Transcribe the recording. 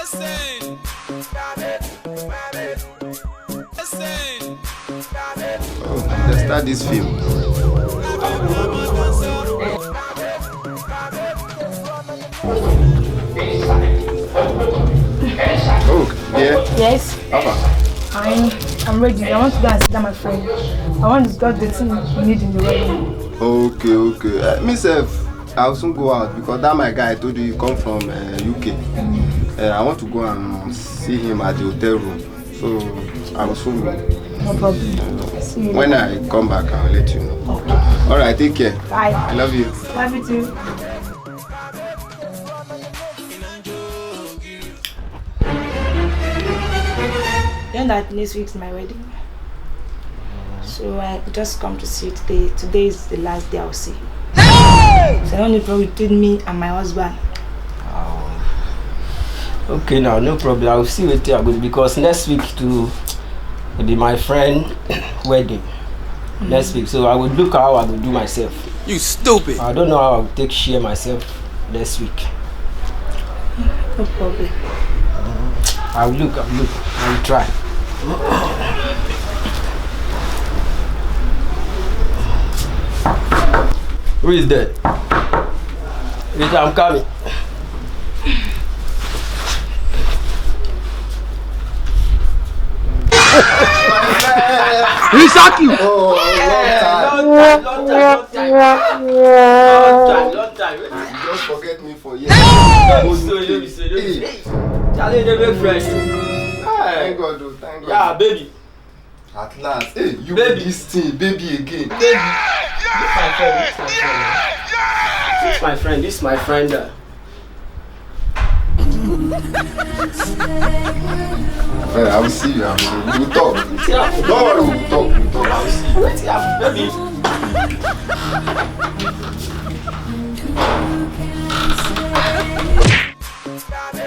Listen. Listen. Oh, let's start this film. Oh, yeah. Yes. Papa. I'm ready. I want to go and sit down my friend. I want to get the thing you need in the wedding. Okay. Myself, I'll soon go out because that my guy I told you he come from UK. I want to go and see him at the hotel room. So I will soon go. No problem. See you When later. I come back, I'll let you know. Okay. Alright, take care. Bye. I love you. Love you too. You know that next week's my wedding. So I just come to see you today. Today is the last day I'll see you. So I don't need problem between me and my husband. Okay, now no problem. I will see what you are good because next week will be my friend wedding. Next week, so I will look how I will do myself. You stupid. I don't know how I will take share myself next week. No problem. I will look. I will try. Who is that? Wait, I'm coming. He suck you! Oh, long time. You just forget me for years. Charlie, they make friends. Thank God, oh, thank God. Yeah, baby. At last, hey, you Baby. this thing, baby again. Baby. This is my friend. This is my friend. Well, I will see you. We will talk. Don't worry, we will talk. I will see you. Wait, baby.